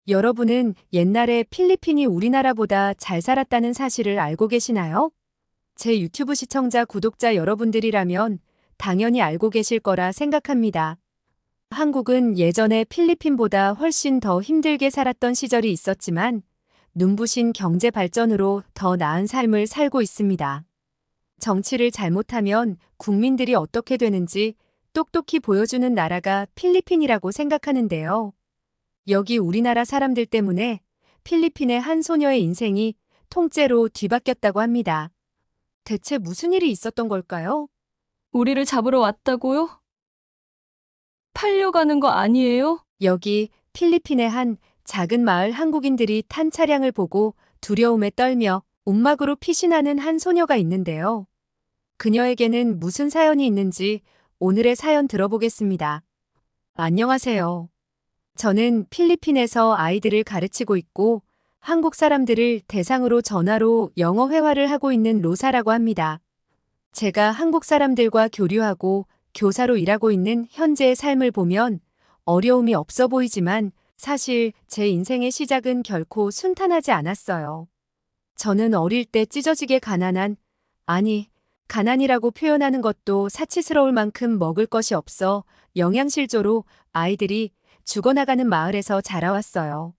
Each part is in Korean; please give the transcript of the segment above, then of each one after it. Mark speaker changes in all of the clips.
Speaker 1: 여러분은 옛날에 필리핀이 우리나라보다 잘 살았다는 사실을 알고 계시나요? 제 유튜브 시청자, 구독자 여러분들이라면 당연히 알고 계실 거라 생각합니다. 한국은 예전에 필리핀보다 훨씬 더 힘들게 살았던 시절이 있었지만 눈부신 경제 발전으로 더 나은 삶을 살고 있습니다. 정치를 잘못하면 국민들이 어떻게 되는지 똑똑히 보여주는 나라가 필리핀이라고 생각하는데요. 여기 우리나라 사람들 때문에 필리핀의 한 소녀의 인생이 통째로 뒤바뀌었다고 합니다. 대체 무슨 일이 있었던 걸까요?
Speaker 2: 우리를 잡으러 왔다고요? 팔려가는 거 아니에요?
Speaker 1: 여기 필리핀의 한 작은 마을 한국인들이 탄 차량을 보고 두려움에 떨며 움막으로 피신하는 한 소녀가 있는데요. 그녀에게는 무슨 사연이 있는지 오늘의 사연 들어보겠습니다. 안녕하세요. 저는 필리핀에서 아이들을 가르치고 있고 한국 사람들을 대상으로 전화로 영어 회화를 하고 있는 로사라고 합니다. 제가 한국 사람들과 교류하고 교사로 일하고 있는 현재의 삶을 보면 어려움이 없어 보이지만 사실 제 인생의 시작은 결코 순탄하지 않았어요. 저는 어릴 때 찢어지게 가난한, 아니, 가난이라고 표현하는 것도 사치스러울 만큼 먹을 것이 없어 영양실조로 아이들이 죽어나가는 마을에서 자라왔어요.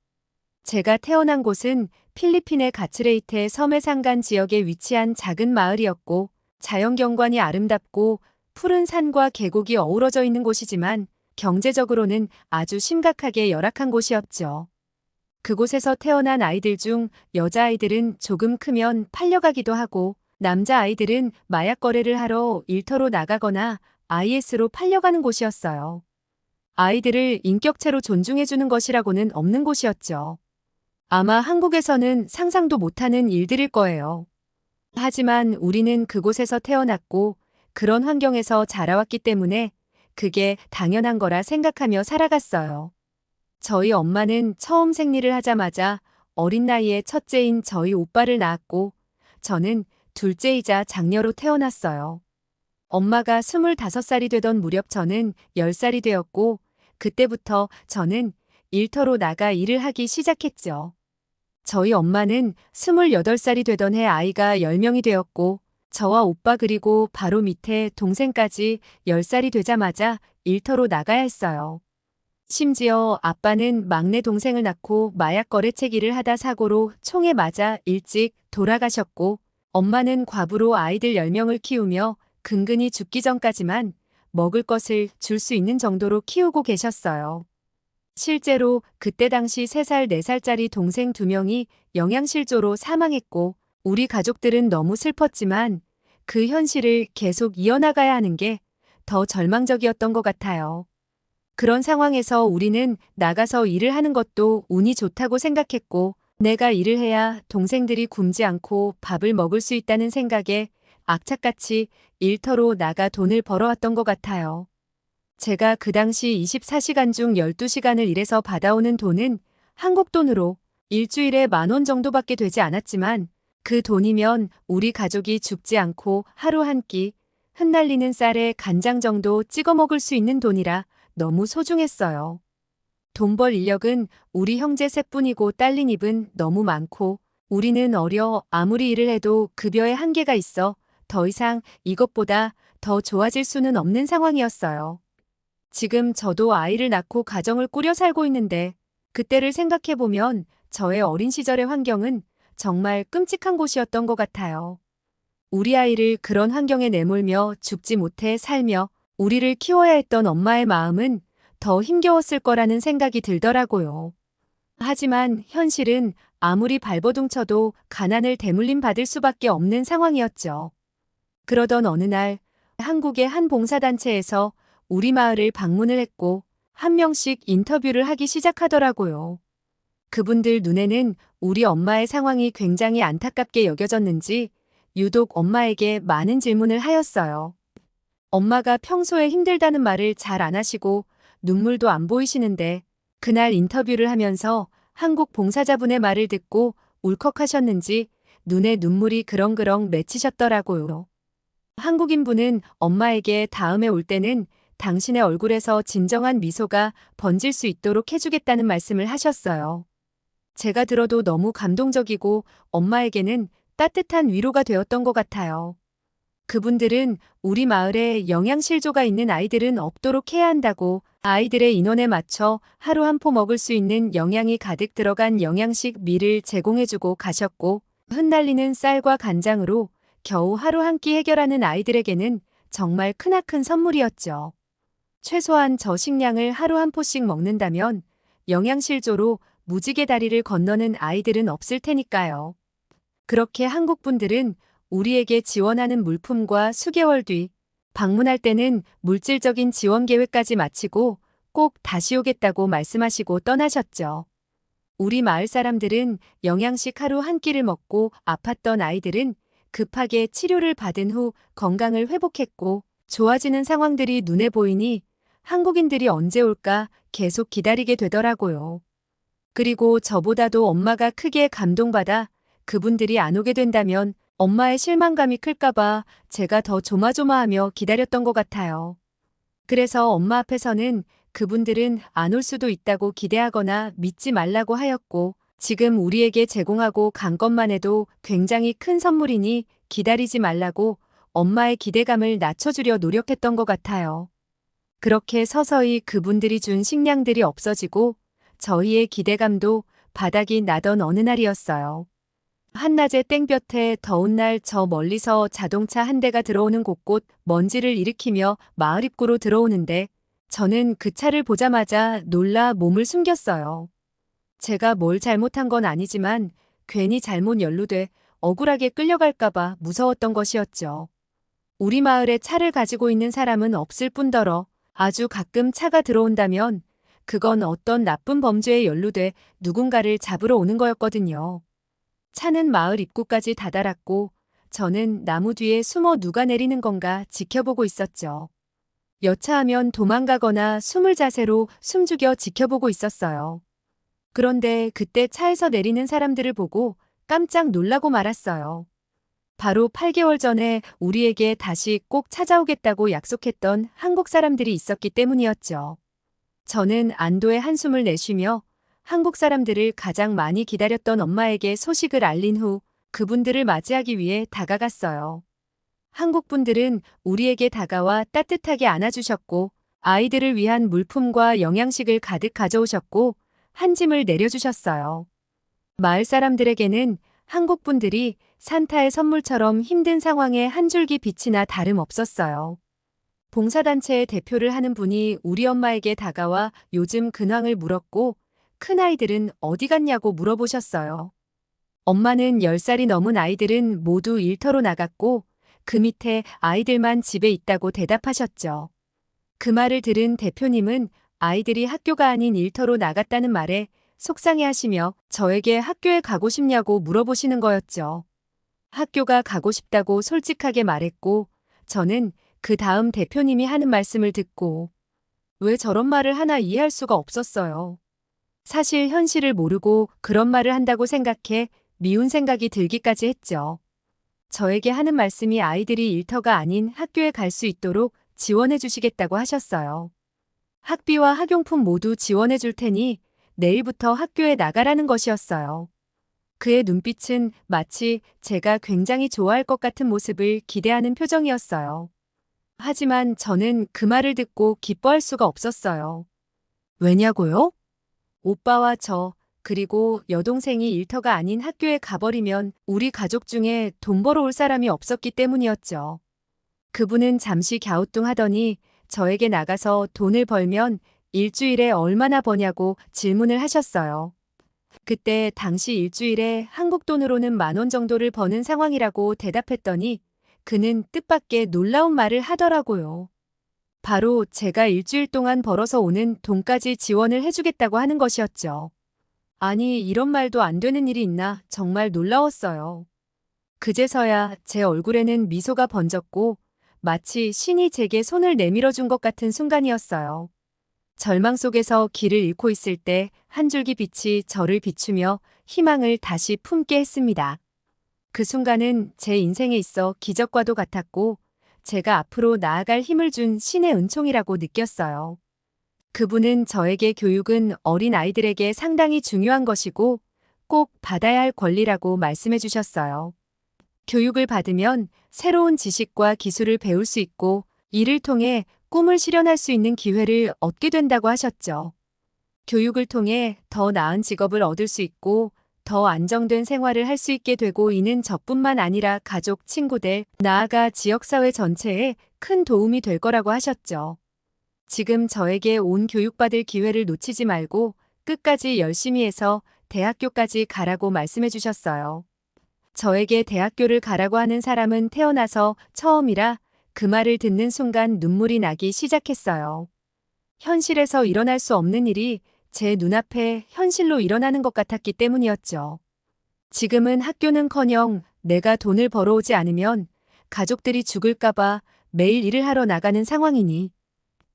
Speaker 1: 제가 태어난 곳은 필리핀의 가츠레이테 섬의 산간 지역에 위치한 작은 마을이었고 자연경관이 아름답고 푸른 산과 계곡이 어우러져 있는 곳이지만 경제적으로는 아주 심각하게 열악한 곳이었죠. 그곳에서 태어난 아이들 중 여자아이들은 조금 크면 팔려가기도 하고 남자아이들은 마약 거래를 하러 일터로 나가거나 IS로 팔려가는 곳이었어요. 아이들을 인격체로 존중해주는 것이라고는 없는 곳이었죠. 아마 한국에서는 상상도 못하는 일들일 거예요. 하지만 우리는 그곳에서 태어났고 그런 환경에서 자라왔기 때문에 그게 당연한 거라 생각하며 살아갔어요. 저희 엄마는 처음 생리를 하자마자 어린 나이에 첫째인 저희 오빠를 낳았고 저는 둘째이자 장녀로 태어났어요. 엄마가 25살이 되던 무렵 저는 10살이 되었고 그때부터 저는 일터로 나가 일을 하기 시작했죠. 저희 엄마는 28살이 되던 해 아이가 10명이 되었고 저와 오빠 그리고 바로 밑에 동생까지 10살이 되자마자 일터로 나가야 했어요. 심지어 아빠는 막내 동생을 낳고 마약 거래채기를 하다 사고로 총에 맞아 일찍 돌아가셨고 엄마는 과부로 아이들 10명을 키우며 근근히 죽기 전까지만 먹을 것을 줄 수 있는 정도로 키우고 계셨어요. 실제로 그때 당시 3살, 4살짜리 동생 2명이 영양실조로 사망했고 우리 가족들은 너무 슬펐지만 그 현실을 계속 이어나가야 하는 게 더 절망적이었던 것 같아요. 그런 상황에서 우리는 나가서 일을 하는 것도 운이 좋다고 생각했고 내가 일을 해야 동생들이 굶지 않고 밥을 먹을 수 있다는 생각에 악착같이 일터로 나가 돈을 벌어왔던 것 같아요. 제가 그 당시 24시간 중 12시간을 일해서 받아오는 돈은 한국 돈으로 일주일에 10,000원 정도밖에 되지 않았지만 그 돈이면 우리 가족이 죽지 않고 하루 한 끼 흩날리는 쌀에 간장 정도 찍어 먹을 수 있는 돈이라 너무 소중했어요. 돈 벌 인력은 우리 형제 셋뿐이고 딸린 입은 너무 많고 우리는 어려 아무리 일을 해도 급여에 한계가 있어 더 이상 이것보다 더 좋아질 수는 없는 상황이었어요. 지금 저도 아이를 낳고 가정을 꾸려 살고 있는데 그때를 생각해보면 저의 어린 시절의 환경은 정말 끔찍한 곳이었던 것 같아요. 우리 아이를 그런 환경에 내몰며 죽지 못해 살며 우리를 키워야 했던 엄마의 마음은 더 힘겨웠을 거라는 생각이 들더라고요. 하지만 현실은 아무리 발버둥 쳐도 가난을 대물림 받을 수밖에 없는 상황이었죠. 그러던 어느 날 한국의 한 봉사단체에서 우리 마을을 방문을 했고 한 명씩 인터뷰를 하기 시작하더라고요. 그분들 눈에는 우리 엄마의 상황이 굉장히 안타깝게 여겨졌는지 유독 엄마에게 많은 질문을 하였어요. 엄마가 평소에 힘들다는 말을 잘 안 하시고 눈물도 안 보이시는데 그날 인터뷰를 하면서 한국 봉사자분의 말을 듣고 울컥하셨는지 눈에 눈물이 그렁그렁 맺히셨더라고요. 한국인분은 엄마에게 다음에 올 때는 당신의 얼굴에서 진정한 미소가 번질 수 있도록 해주겠다는 말씀을 하셨어요. 제가 들어도 너무 감동적이고 엄마에게는 따뜻한 위로가 되었던 것 같아요. 그분들은 우리 마을에 영양실조가 있는 아이들은 없도록 해야 한다고 아이들의 인원에 맞춰 하루 한 포 먹을 수 있는 영양이 가득 들어간 영양식 밀을 제공해주고 가셨고, 흩날리는 쌀과 간장으로 겨우 하루 한 끼 해결하는 아이들에게는 정말 크나큰 선물이었죠. 최소한 저 식량을 하루 한 포씩 먹는다면 영양실조로 무지개 다리를 건너는 아이들은 없을 테니까요. 그렇게 한국 분들은 우리에게 지원하는 물품과 수개월 뒤 방문할 때는 물질적인 지원 계획까지 마치고 꼭 다시 오겠다고 말씀하시고 떠나셨죠. 우리 마을 사람들은 영양식 하루 한 끼를 먹고 아팠던 아이들은 급하게 치료를 받은 후 건강을 회복했고, 좋아지는 상황들이 눈에 보이니 한국인들이 언제 올까 계속 기다리게 되더라고요. 그리고 저보다도 엄마가 크게 감동받아 그분들이 안 오게 된다면 엄마의 실망감이 클까봐 제가 더 조마조마하며 기다렸던 것 같아요. 그래서 엄마 앞에서는 그분들은 안 올 수도 있다고 기대하거나 믿지 말라고 하였고, 지금 우리에게 제공하고 간 것만 해도 굉장히 큰 선물이니 기다리지 말라고 엄마의 기대감을 낮춰주려 노력했던 것 같아요. 그렇게 서서히 그분들이 준 식량들이 없어지고 저희의 기대감도 바닥이 나던 어느 날이었어요. 한낮의 땡볕에 더운 날 저 멀리서 자동차 한 대가 들어오는 곳곳 먼지를 일으키며 마을 입구로 들어오는데, 저는 그 차를 보자마자 놀라 몸을 숨겼어요. 제가 뭘 잘못한 건 아니지만 괜히 잘못 연루돼 억울하게 끌려갈까봐 무서웠던 것이었죠. 우리 마을에 차를 가지고 있는 사람은 없을 뿐더러 아주 가끔 차가 들어온다면 그건 어떤 나쁜 범죄에 연루돼 누군가를 잡으러 오는 거였거든요. 차는 마을 입구까지 다다랐고 저는 나무 뒤에 숨어 누가 내리는 건가 지켜보고 있었죠. 여차하면 도망가거나 숨을 자세로 숨죽여 지켜보고 있었어요. 그런데 그때 차에서 내리는 사람들을 보고 깜짝 놀라고 말았어요. 바로 8개월 전에 우리에게 다시 꼭 찾아오겠다고 약속했던 한국 사람들이 있었기 때문이었죠. 저는 안도의 한숨을 내쉬며 한국 사람들을 가장 많이 기다렸던 엄마에게 소식을 알린 후 그분들을 맞이하기 위해 다가갔어요. 한국 분들은 우리에게 다가와 따뜻하게 안아주셨고, 아이들을 위한 물품과 영양식을 가득 가져오셨고 한 짐을 내려주셨어요. 마을 사람들에게는 한국 분들이 산타의 선물처럼 힘든 상황에 한 줄기 빛이나 다름없었어요. 봉사단체의 대표를 하는 분이 우리 엄마에게 다가와 요즘 근황을 물었고, 큰아이들은 어디 갔냐고 물어보셨어요. 엄마는 10살이 넘은 아이들은 모두 일터로 나갔고 그 밑에 아이들만 집에 있다고 대답하셨죠. 그 말을 들은 대표님은 아이들이 학교가 아닌 일터로 나갔다는 말에 속상해하시며 저에게 학교에 가고 싶냐고 물어보시는 거였죠. 학교가 가고 싶다고 솔직하게 말했고, 저는 그 다음 대표님이 하는 말씀을 듣고 왜 저런 말을 하나 이해할 수가 없었어요. 사실 현실을 모르고 그런 말을 한다고 생각해 미운 생각이 들기까지 했죠. 저에게 하는 말씀이 아이들이 일터가 아닌 학교에 갈 수 있도록 지원해 주시겠다고 하셨어요. 학비와 학용품 모두 지원해 줄 테니 내일부터 학교에 나가라는 것이었어요. 그의 눈빛은 마치 제가 굉장히 좋아할 것 같은 모습을 기대하는 표정이었어요. 하지만 저는 그 말을 듣고 기뻐할 수가 없었어요. 왜냐고요? 오빠와 저, 그리고 여동생이 일터가 아닌 학교에 가버리면 우리 가족 중에 돈 벌어 올 사람이 없었기 때문이었죠. 그분은 잠시 갸우뚱하더니 저에게 나가서 돈을 벌면 일주일에 얼마나 버냐고 질문을 하셨어요. 그때 당시 일주일에 한국 돈으로는 10,000원 정도를 버는 상황이라고 대답했더니 그는 뜻밖의 놀라운 말을 하더라고요. 바로 제가 일주일 동안 벌어서 오는 돈까지 지원을 해주겠다고 하는 것이었죠. 아니, 이런 말도 안 되는 일이 있나 정말 놀라웠어요. 그제서야 제 얼굴에는 미소가 번졌고 마치 신이 제게 손을 내밀어 준 것 같은 순간이었어요. 절망 속에서 길을 잃고 있을 때 한 줄기 빛이 저를 비추며 희망을 다시 품게 했습니다. 그 순간은 제 인생에 있어 기적과도 같았고 제가 앞으로 나아갈 힘을 준 신의 은총이라고 느꼈어요. 그분은 저에게 교육은 어린 아이들에게 상당히 중요한 것이고 꼭 받아야 할 권리라고 말씀해 주셨어요. 교육을 받으면 새로운 지식과 기술을 배울 수 있고 이를 통해 꿈을 실현할 수 있는 기회를 얻게 된다고 하셨죠. 교육을 통해 더 나은 직업을 얻을 수 있고 더 안정된 생활을 할 수 있게 되고 이는 저뿐만 아니라 가족, 친구들, 나아가 지역사회 전체에 큰 도움이 될 거라고 하셨죠. 지금 저에게 온 교육받을 기회를 놓치지 말고 끝까지 열심히 해서 대학교까지 가라고 말씀해 주셨어요. 저에게 대학교를 가라고 하는 사람은 태어나서 처음이라 그 말을 듣는 순간 눈물이 나기 시작했어요. 현실에서 일어날 수 없는 일이 제 눈앞에 현실로 일어나는 것 같았기 때문이었죠. 지금은 학교는커녕 내가 돈을 벌어오지 않으면 가족들이 죽을까봐 매일 일을 하러 나가는 상황이니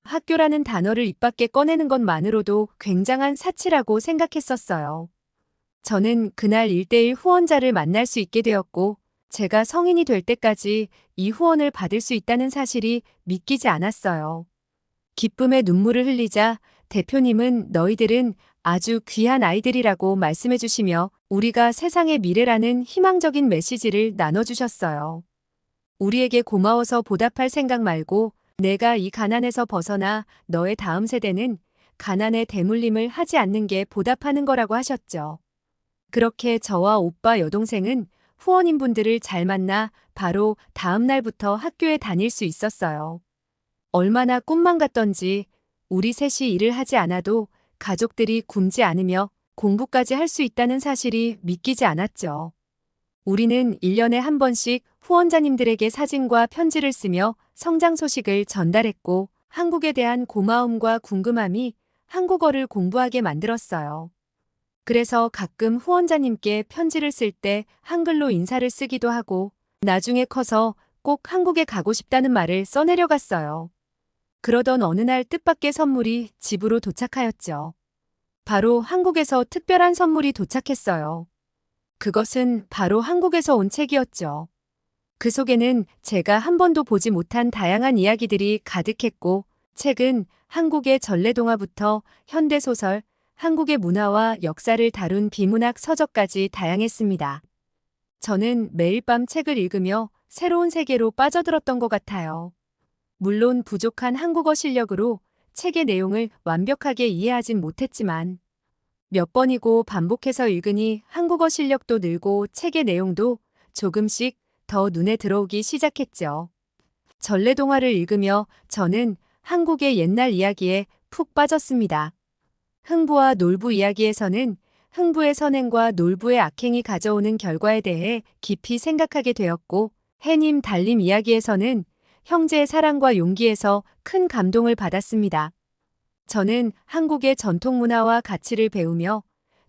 Speaker 1: 학교라는 단어를 입 밖에 꺼내는 것만으로도 굉장한 사치라고 생각했었어요. 저는 그날 1:1 후원자를 만날 수 있게 되었고 제가 성인이 될 때까지 이 후원을 받을 수 있다는 사실이 믿기지 않았어요. 기쁨의 눈물을 흘리자 대표님은 너희들은 아주 귀한 아이들이라고 말씀해 주시며 우리가 세상의 미래라는 희망적인 메시지를 나눠주셨어요. 우리에게 고마워서 보답할 생각 말고 내가 이 가난에서 벗어나 너의 다음 세대는 가난에 대물림을 하지 않는 게 보답하는 거라고 하셨죠. 그렇게 저와 오빠 여동생은 후원인분들을 잘 만나 바로 다음 날부터 학교에 다닐 수 있었어요. 얼마나 꿈만 같던지 우리 셋이 일을 하지 않아도 가족들이 굶지 않으며 공부까지 할 수 있다는 사실이 믿기지 않았죠. 우리는 1년에 한 번씩 후원자님들에게 사진과 편지를 쓰며 성장 소식을 전달했고 한국에 대한 고마움과 궁금함이 한국어를 공부하게 만들었어요. 그래서 가끔 후원자님께 편지를 쓸 때 한글로 인사를 쓰기도 하고 나중에 커서 꼭 한국에 가고 싶다는 말을 써내려갔어요. 그러던 어느 날 뜻밖의 선물이 집으로 도착하였죠. 바로 한국에서 특별한 선물이 도착했어요. 그것은 바로 한국에서 온 책이었죠. 그 속에는 제가 한 번도 보지 못한 다양한 이야기들이 가득했고 책은 한국의 전래동화부터 현대소설, 한국의 문화와 역사를 다룬 비문학 서적까지 다양했습니다. 저는 매일 밤 책을 읽으며 새로운 세계로 빠져들었던 것 같아요. 물론 부족한 한국어 실력으로 책의 내용을 완벽하게 이해하진 못했지만 몇 번이고 반복해서 읽으니 한국어 실력도 늘고 책의 내용도 조금씩 더 눈에 들어오기 시작했죠. 전래동화를 읽으며 저는 한국의 옛날 이야기에 푹 빠졌습니다. 흥부와 놀부 이야기에서는 흥부의 선행과 놀부의 악행이 가져오는 결과에 대해 깊이 생각하게 되었고 해님 달님 이야기에서는 형제의 사랑과 용기에서 큰 감동을 받았습니다. 저는 한국의 전통 문화와 가치를 배우며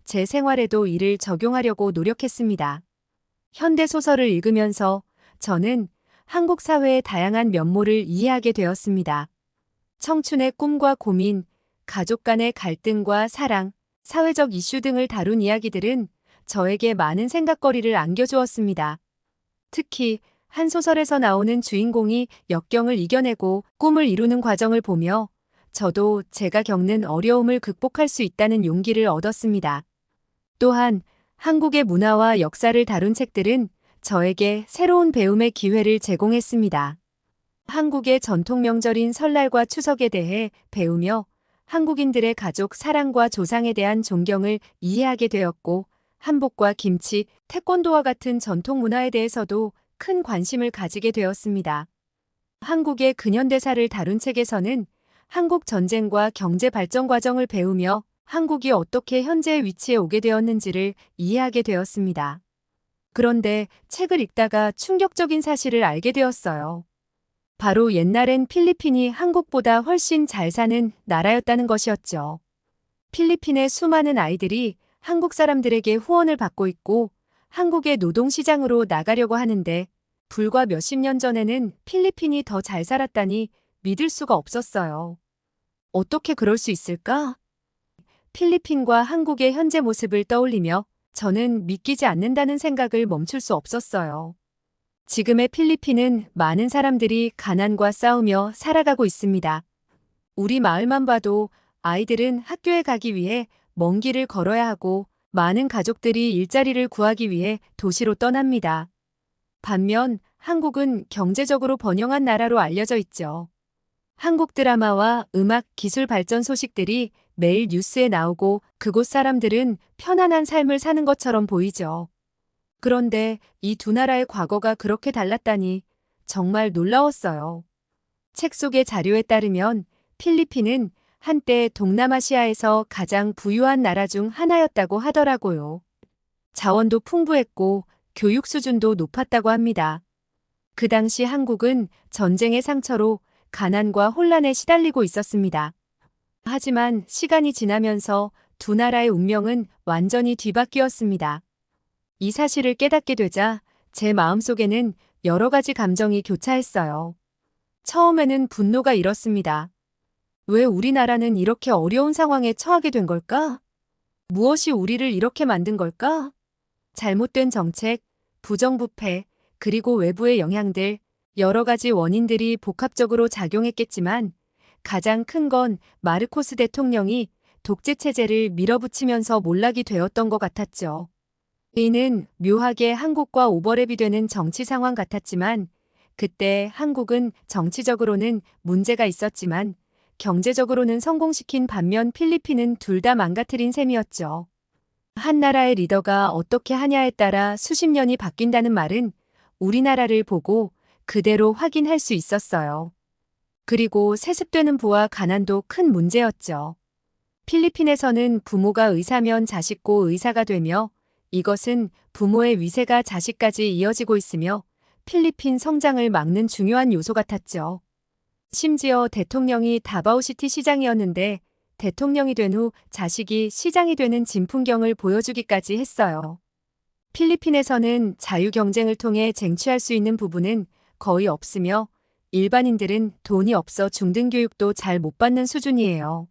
Speaker 1: 제 생활에도 이를 적용하려고 노력했습니다. 현대소설을 읽으면서 저는 한국 사회의 다양한 면모를 이해하게 되었습니다. 청춘의 꿈과 고민, 가족 간의 갈등과 사랑, 사회적 이슈 등을 다룬 이야기들은 저에게 많은 생각거리를 안겨주었습니다. 특히 한 소설에서 나오는 주인공이 역경을 이겨내고 꿈을 이루는 과정을 보며 저도 제가 겪는 어려움을 극복할 수 있다는 용기를 얻었습니다. 또한 한국의 문화와 역사를 다룬 책들은 저에게 새로운 배움의 기회를 제공했습니다. 한국의 전통 명절인 설날과 추석에 대해 배우며 한국인들의 가족 사랑과 조상에 대한 존경을 이해하게 되었고 한복과 김치, 태권도와 같은 전통 문화에 대해서도 큰 관심을 가지게 되었습니다. 한국의 근현대사를 다룬 책에서는 한국 전쟁과 경제 발전 과정을 배우며 한국이 어떻게 현재의 위치에 오게 되었는지를 이해하게 되었습니다. 그런데 책을 읽다가 충격적인 사실을 알게 되었어요. 바로 옛날엔 필리핀이 한국보다 훨씬 잘 사는 나라였다는 것이었죠. 필리핀의 수많은 아이들이 한국 사람들에게 후원을 받고 있고 한국의 노동시장으로 나가려고 하는데 불과 몇십 년 전에는 필리핀이 더 잘 살았다니 믿을 수가 없었어요. 어떻게 그럴 수 있을까? 필리핀과 한국의 현재 모습을 떠올리며 저는 믿기지 않는다는 생각을 멈출 수 없었어요. 지금의 필리핀은 많은 사람들이 가난과 싸우며 살아가고 있습니다. 우리 마을만 봐도 아이들은 학교에 가기 위해 먼 길을 걸어야 하고 많은 가족들이 일자리를 구하기 위해 도시로 떠납니다. 반면 한국은 경제적으로 번영한 나라로 알려져 있죠. 한국 드라마와 음악, 기술 발전 소식들이 매일 뉴스에 나오고 그곳 사람들은 편안한 삶을 사는 것처럼 보이죠. 그런데 이 두 나라의 과거가 그렇게 달랐다니 정말 놀라웠어요. 책 속의 자료에 따르면 필리핀은 한때 동남아시아에서 가장 부유한 나라 중 하나였다고 하더라고요. 자원도 풍부했고 교육 수준도 높았다고 합니다. 그 당시 한국은 전쟁의 상처로 가난과 혼란에 시달리고 있었습니다. 하지만 시간이 지나면서 두 나라의 운명은 완전히 뒤바뀌었습니다. 이 사실을 깨닫게 되자 제 마음속에는 여러 가지 감정이 교차했어요. 처음에는 분노가 일었습니다. 왜 우리나라는 이렇게 어려운 상황에 처하게 된 걸까? 무엇이 우리를 이렇게 만든 걸까? 잘못된 정책, 부정부패, 그리고 외부의 영향들, 여러 가지 원인들이 복합적으로 작용했겠지만 가장 큰 건 마르코스 대통령이 독재 체제를 밀어붙이면서 몰락이 되었던 것 같았죠. 이는 묘하게 한국과 오버랩이 되는 정치 상황 같았지만 그때 한국은 정치적으로는 문제가 있었지만 경제적으로는 성공시킨 반면 필리핀은 둘 다 망가뜨린 셈이었죠. 한 나라의 리더가 어떻게 하냐에 따라 수십 년이 바뀐다는 말은 우리나라를 보고 그대로 확인할 수 있었어요. 그리고 세습되는 부와 가난도 큰 문제였죠. 필리핀에서는 부모가 의사면 자식고 의사가 되며 이것은 부모의 위세가 자식까지 이어지고 있으며 필리핀 성장을 막는 중요한 요소 같았죠. 심지어 대통령이 다바오시티 시장이었는데 대통령이 된 후 자식이 시장이 되는 진풍경을 보여주기까지 했어요. 필리핀에서는 자유 경쟁을 통해 쟁취할 수 있는 부분은 거의 없으며 일반인들은 돈이 없어 중등교육도 잘 못 받는 수준이에요.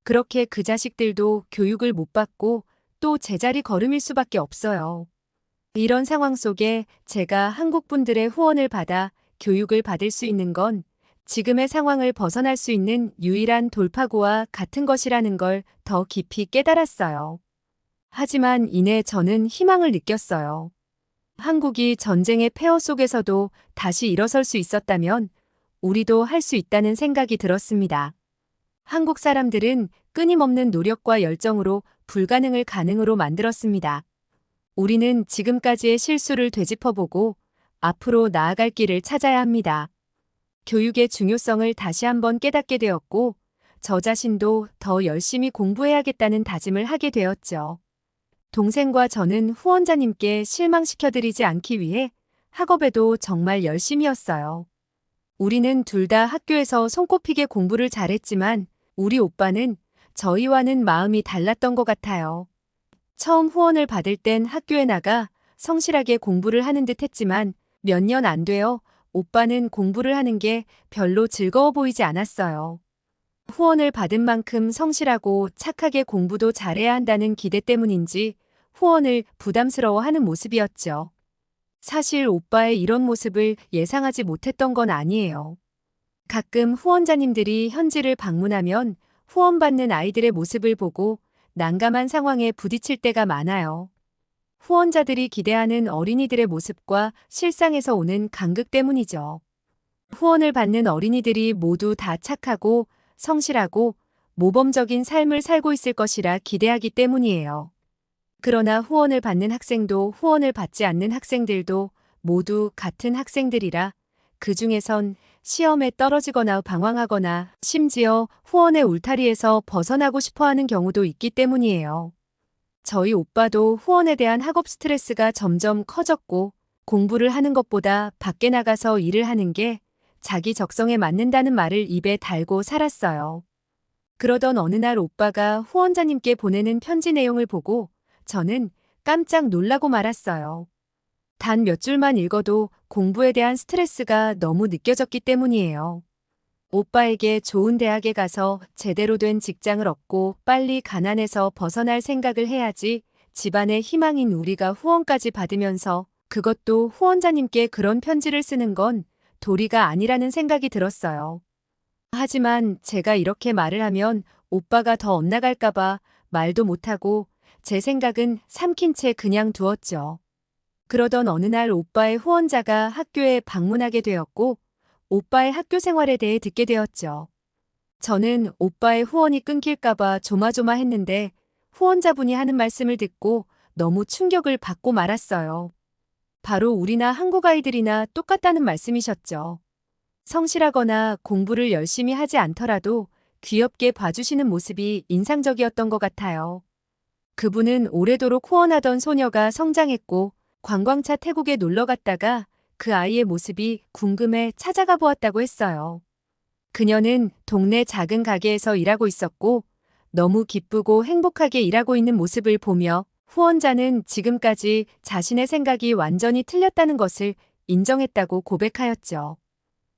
Speaker 1: 그렇게 그 자식들도 교육을 못 받고 또 제자리 걸음일 수밖에 없어요. 이런 상황 속에 제가 한국 분들의 후원을 받아 교육을 받을 수 있는 건 지금의 상황을 벗어날 수 있는 유일한 돌파구와 같은 것이라는 걸 더 깊이 깨달았어요. 하지만 이내 저는 희망을 느꼈어요. 한국이 전쟁의 폐허 속에서도 다시 일어설 수 있었다면 우리도 할 수 있다는 생각이 들었습니다. 한국 사람들은 끊임없는 노력과 열정으로 불가능을 가능으로 만들었습니다. 우리는 지금까지의 실수를 되짚어보고 앞으로 나아갈 길을 찾아야 합니다. 교육의 중요성을 다시 한번 깨닫게 되었고 저 자신도 더 열심히 공부해야겠다는 다짐을 하게 되었죠. 동생과 저는 후원자님께 실망시켜드리지 않기 위해 학업에도 정말 열심이었어요. 우리는 둘 다 학교에서 손꼽히게 공부를 잘했지만 우리 오빠는 저희와는 마음이 달랐던 것 같아요. 처음 후원을 받을 땐 학교에 나가 성실하게 공부를 하는 듯 했지만 몇 년 안 되어 오빠는 공부를 하는 게 별로 즐거워 보이지 않았어요. 후원을 받은 만큼 성실하고 착하게 공부도 잘해야 한다는 기대 때문인지 후원을 부담스러워하는 모습이었죠. 사실 오빠의 이런 모습을 예상하지 못했던 건 아니에요. 가끔 후원자님들이 현지를 방문하면 후원받는 아이들의 모습을 보고 난감한 상황에 부딪힐 때가 많아요. 후원자들이 기대하는 어린이들의 모습과 실상에서 오는 간극 때문이죠. 후원을 받는 어린이들이 모두 다 착하고 성실하고 모범적인 삶을 살고 있을 것이라 기대하기 때문이에요. 그러나 후원을 받는 학생도 후원을 받지 않는 학생들도 모두 같은 학생들이라 그 중에선 시험에 떨어지거나 방황하거나 심지어 후원의 울타리에서 벗어나고 싶어하는 경우도 있기 때문이에요. 저희 오빠도 후원에 대한 학업 스트레스가 점점 커졌고 공부를 하는 것보다 밖에 나가서 일을 하는 게 자기 적성에 맞는다는 말을 입에 달고 살았어요. 그러던 어느 날 오빠가 후원자님께 보내는 편지 내용을 보고 저는 깜짝 놀라고 말았어요. 단 몇 줄만 읽어도 공부에 대한 스트레스가 너무 느껴졌기 때문이에요. 오빠에게 좋은 대학에 가서 제대로 된 직장을 얻고 빨리 가난에서 벗어날 생각을 해야지 집안의 희망인 우리가 후원까지 받으면서 그것도 후원자님께 그런 편지를 쓰는 건 도리가 아니라는 생각이 들었어요. 하지만 제가 이렇게 말을 하면 오빠가 더 엇나갈까봐 말도 못하고 제 생각은 삼킨 채 그냥 두었죠. 그러던 어느 날 오빠의 후원자가 학교에 방문하게 되었고, 오빠의 학교 생활에 대해 듣게 되었죠. 저는 오빠의 후원이 끊길까봐 조마조마했는데, 후원자분이 하는 말씀을 듣고 너무 충격을 받고 말았어요. 바로 우리나 한국 아이들이나 똑같다는 말씀이셨죠. 성실하거나 공부를 열심히 하지 않더라도 귀엽게 봐주시는 모습이 인상적이었던 것 같아요. 그분은 오래도록 후원하던 소녀가 성장했고 관광차 태국에 놀러 갔다가 그 아이의 모습이 궁금해 찾아가 보았다고 했어요. 그녀는 동네 작은 가게에서 일하고 있었고 너무 기쁘고 행복하게 일하고 있는 모습을 보며 후원자는 지금까지 자신의 생각이 완전히 틀렸다는 것을 인정했다고 고백하였죠.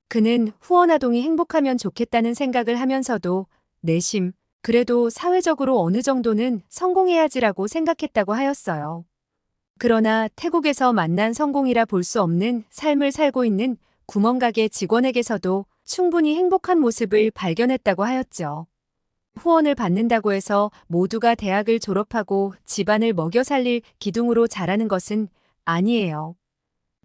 Speaker 1: 그는 후원아동이 행복하면 좋겠다는 생각을 하면서도 내심 그래도 사회적으로 어느 정도는 성공해야지라고 생각했다고 하였어요. 그러나 태국에서 만난 성공이라 볼 수 없는 삶을 살고 있는 구멍가게 직원에게서도 충분히 행복한 모습을 발견했다고 하였죠. 후원을 받는다고 해서 모두가 대학을 졸업하고 집안을 먹여 살릴 기둥으로 자라는 것은 아니에요.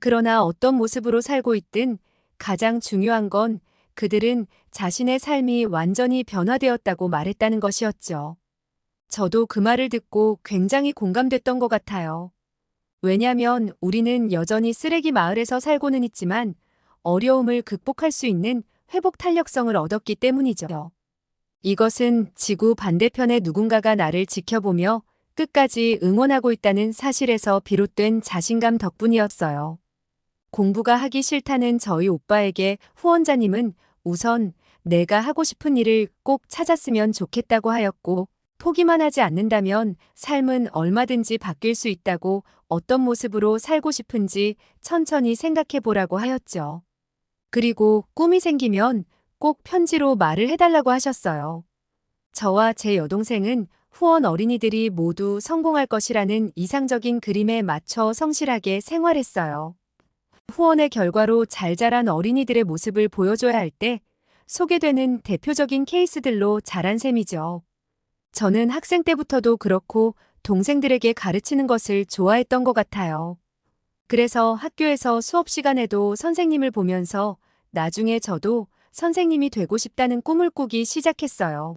Speaker 1: 그러나 어떤 모습으로 살고 있든 가장 중요한 건 그들은 자신의 삶이 완전히 변화되었다고 말했다는 것이었죠. 저도 그 말을 듣고 굉장히 공감됐던 것 같아요. 왜냐면 우리는 여전히 쓰레기 마을에서 살고는 있지만 어려움을 극복할 수 있는 회복 탄력성을 얻었기 때문이죠. 이것은 지구 반대편의 누군가가 나를 지켜보며 끝까지 응원하고 있다는 사실에서 비롯된 자신감 덕분이었어요. 공부가 하기 싫다는 저희 오빠에게 후원자님은 우선 내가 하고 싶은 일을 꼭 찾았으면 좋겠다고 하였고, 포기만 하지 않는다면 삶은 얼마든지 바뀔 수 있다고 어떤 모습으로 살고 싶은지 천천히 생각해 보라고 하였죠. 그리고 꿈이 생기면 꼭 편지로 말을 해달라고 하셨어요. 저와 제 여동생은 후원 어린이들이 모두 성공할 것이라는 이상적인 그림에 맞춰 성실하게 생활했어요. 후원의 결과로 잘 자란 어린이들의 모습을 보여줘야 할 때 소개되는 대표적인 케이스들로 자란 셈이죠. 저는 학생 때부터도 그렇고 동생들에게 가르치는 것을 좋아했던 것 같아요. 그래서 학교에서 수업 시간에도 선생님을 보면서 나중에 저도 선생님이 되고 싶다는 꿈을 꾸기 시작했어요.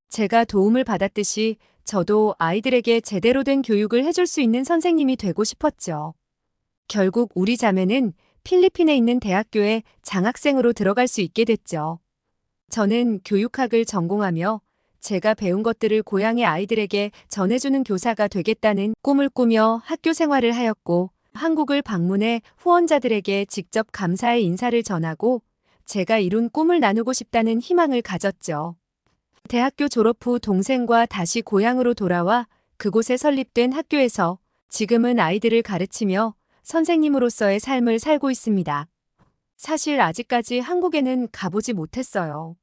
Speaker 1: 제가 도움을 받았듯이 저도 아이들에게 제대로 된 교육을 해줄 수 있는 선생님이 되고 싶었죠. 결국 우리 자매는 필리핀에 있는 대학교에 장학생으로 들어갈 수 있게 됐죠. 저는 교육학을 전공하며 제가 배운 것들을 고향의 아이들에게 전해주는 교사가 되겠다는 꿈을 꾸며 학교 생활을 하였고, 한국을 방문해 후원자들에게 직접 감사의 인사를 전하고 제가 이룬 꿈을 나누고 싶다는 희망을 가졌죠. 대학교 졸업 후 동생과 다시 고향으로 돌아와 그곳에 설립된 학교에서 지금은 아이들을 가르치며 선생님으로서의 삶을 살고 있습니다. 사실 아직까지 한국에는 가보지 못했어요.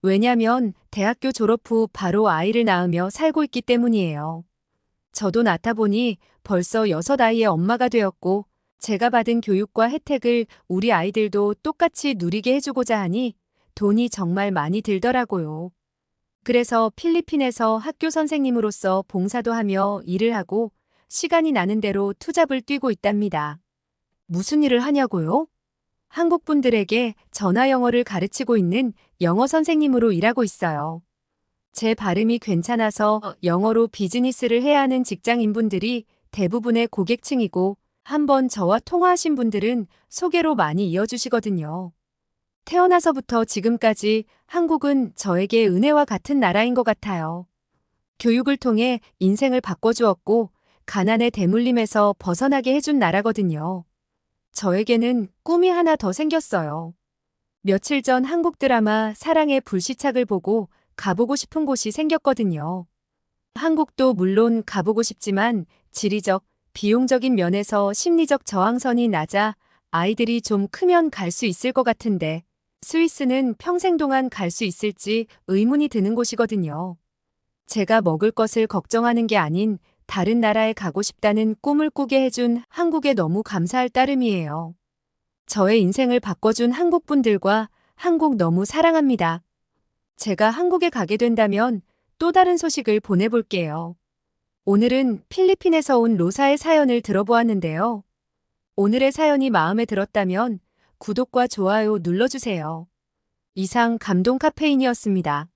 Speaker 1: 왜냐면 대학교 졸업 후 바로 아이를 낳으며 살고 있기 때문이에요. 저도 낳다 보니 벌써 6아이의 엄마가 되었고 제가 받은 교육과 혜택을 우리 아이들도 똑같이 누리게 해주고자 하니 돈이 정말 많이 들더라고요. 그래서 필리핀에서 학교 선생님으로서 봉사도 하며 일을 하고 시간이 나는 대로 투잡을 뛰고 있답니다. 무슨 일을 하냐고요? 한국 분들에게 전화 영어를 가르치고 있는 영어 선생님으로 일하고 있어요. 제 발음이 괜찮아서 영어로 비즈니스를 해야 하는 직장인분들이 대부분의 고객층이고 한번 저와 통화하신 분들은 소개로 많이 이어주시거든요. 태어나서부터 지금까지 한국은 저에게 은혜와 같은 나라인 것 같아요. 교육을 통해 인생을 바꿔주었고 가난의 대물림에서 벗어나게 해준 나라거든요. 저에게는 꿈이 하나 더 생겼어요. 며칠 전 한국 드라마 사랑의 불시착을 보고 가보고 싶은 곳이 생겼거든요. 한국도 물론 가보고 싶지만 지리적, 비용적인 면에서 심리적 저항선이 낮아 아이들이 좀 크면 갈 수 있을 것 같은데 스위스는 평생 동안 갈 수 있을지 의문이 드는 곳이거든요. 제가 먹을 것을 걱정하는 게 아닌 다른 나라에 가고 싶다는 꿈을 꾸게 해준 한국에 너무 감사할 따름이에요. 저의 인생을 바꿔준 한국 분들과 한국 너무 사랑합니다. 제가 한국에 가게 된다면 또 다른 소식을 보내볼게요. 오늘은 필리핀에서 온 로사의 사연을 들어보았는데요. 오늘의 사연이 마음에 들었다면 구독과 좋아요 눌러주세요. 이상 감동 카페인이었습니다.